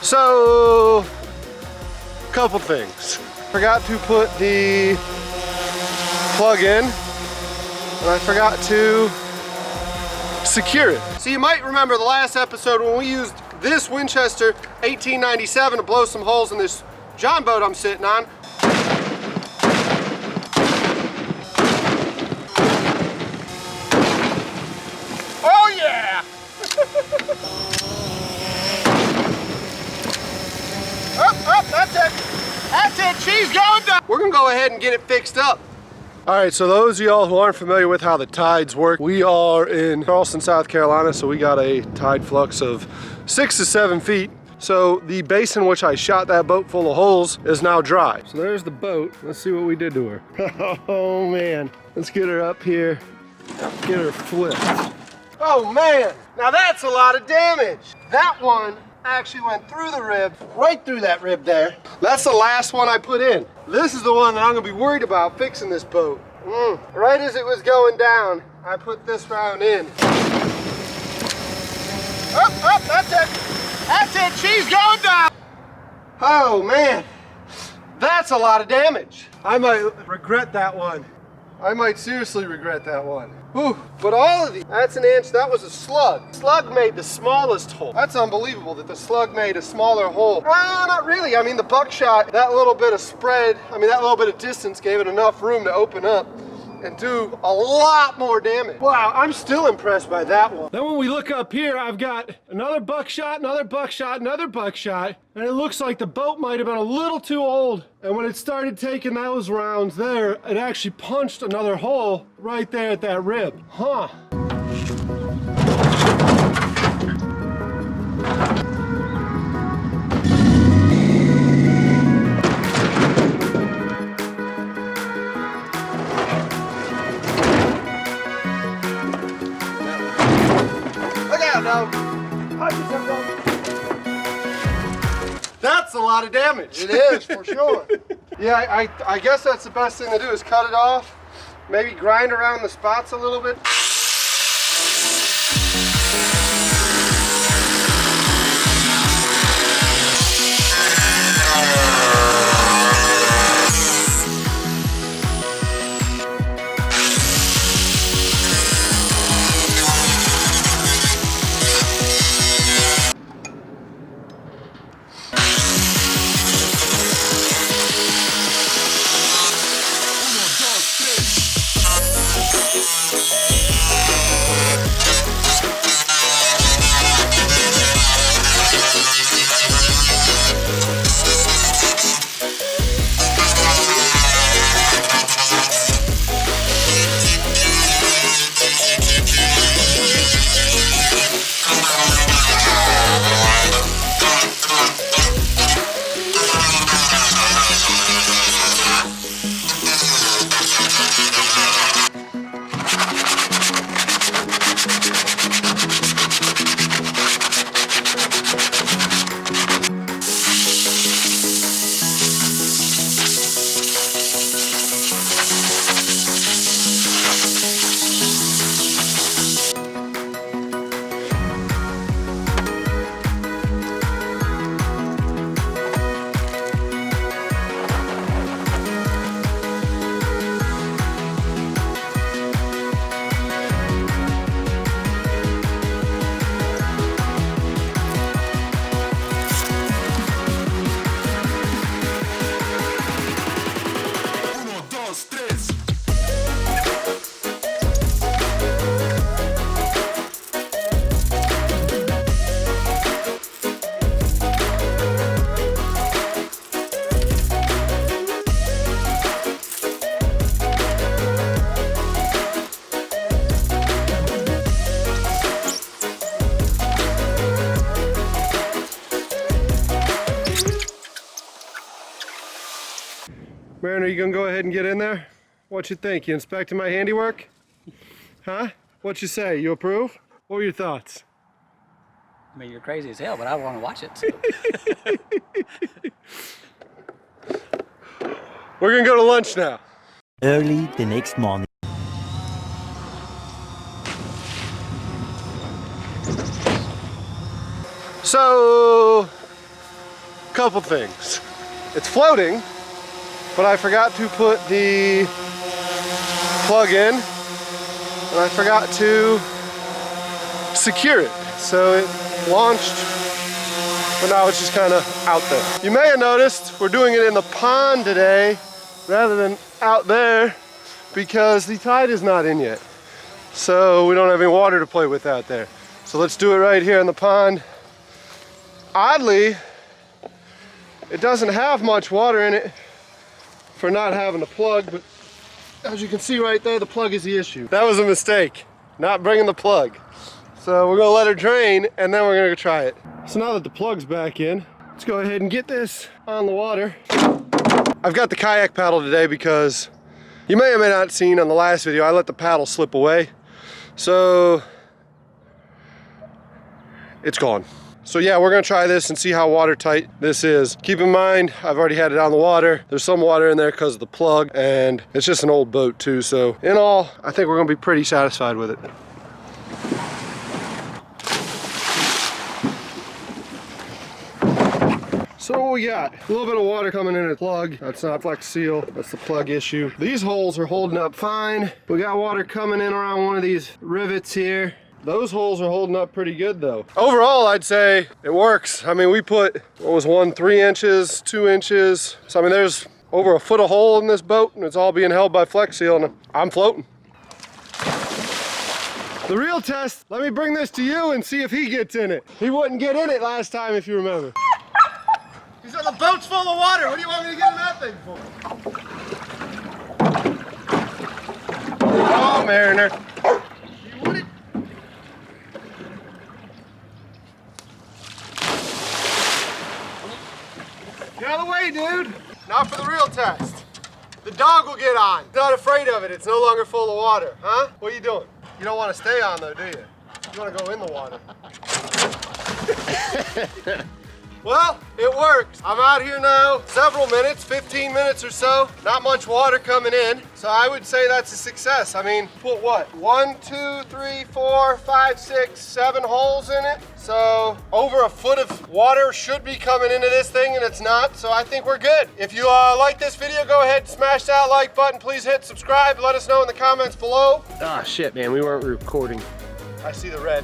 So, couple things. Forgot to put the plug in, and I forgot to secure it. So you might remember the last episode when we used this Winchester 1897 to blow some holes in this John boat I'm sitting on. Oh yeah! Up, that's it. That's it, she's going down. We're gonna go ahead and get it fixed up. All right, so those of y'all who aren't familiar with how the tides work, we are in Charleston, South Carolina, so we got a tide flux of 6 to 7 feet. So the basin in which I shot that boat full of holes is now dry. So there's the boat. Let's see what we did to her. Oh man, let's get her up here, get her flipped. Oh man, now that's a lot of damage. That one actually went through the rib, right through that rib there. That's the last one I put in. This is the one that I'm gonna be worried about fixing this boat. Right as it was going down, I put this round in. Up, that's it. That's it, she's going down. Oh man, that's a lot of damage. I might regret that one. I might seriously regret that one. Whew. But all of these, that's an inch, that was a slug. Slug made the smallest hole. That's unbelievable that the slug made a smaller hole. Not really. I mean, the buckshot, that little bit of spread, that little bit of distance gave it enough room to open up and do a lot more damage. Wow, I'm still impressed by that one. Then when we look up here, I've got another buckshot, another buckshot, another buckshot, and it looks like the boat might have been a little too old. And when it started taking those rounds there, it actually punched another hole right there at that rib. Huh. That's a lot of damage. It is, for sure. Yeah, I guess that's the best thing to do is cut it off. Maybe grind around the spots a little bit. Mariner, you gonna go ahead and get in there? What you think? You inspecting my handiwork? Huh? What you say? You approve? What were your thoughts? I mean, you're crazy as hell, but I want to watch it. So. We're gonna go to lunch now. Early the next morning. So, Couple things. It's floating, but I forgot to put the plug in, and I forgot to secure it. So it launched, but now it's just kind of out there. You may have noticed we're doing it in the pond today rather than out there because the tide is not in yet. So we don't have any water to play with out there. So let's do it right here in the pond. Oddly, it doesn't have much water in it for not having a plug, but as you can see right there, the plug is the issue. That was a mistake, not bringing the plug. So we're gonna let her drain and then we're gonna go try it. So now that the plug's back in, let's go ahead and get this on the water. I've got the kayak paddle today because you may or may not have seen on the last video, I let the paddle slip away. So it's gone. So yeah, we're gonna try this and see how watertight this is. Keep in mind, I've already had it on the water. There's some water in there because of the plug, and it's just an old boat too. So in all, I think we're gonna be pretty satisfied with it. So what we got? A little bit of water coming in the plug. That's not Flex Seal, that's the plug issue. These holes are holding up fine. We got water coming in around one of these rivets here. Those holes are holding up pretty good though. Overall, I'd say it works. I mean, we put, what was one, 3 inches, 2 inches. So I mean, there's over a foot of hole in this boat and it's all being held by Flex Seal and I'm floating. The real test, let me bring this to you and see if he gets in it. He wouldn't get in it last time, if you remember. He said the boat's full of water. What do you want me to get in that thing for? Oh, Mariner. You wouldn't. Get out of the way, dude. Not for the real test. The dog will get on. He's not afraid of it. It's no longer full of water. Huh? What are you doing? You don't want to stay on though, do you? You want to go in the water. Well, it works. I'm out here now several minutes, 15 minutes or so. Not much water coming in. So I would say that's a success. I mean, put what? 1, 2, 3, 4, 5, 6, 7 holes in it. So over a foot of water should be coming into this thing and it's not. So I think we're good. If you like this video, go ahead and smash that like button. Please hit subscribe. Let us know in the comments below. Ah, shit, man, we weren't recording. I see the red.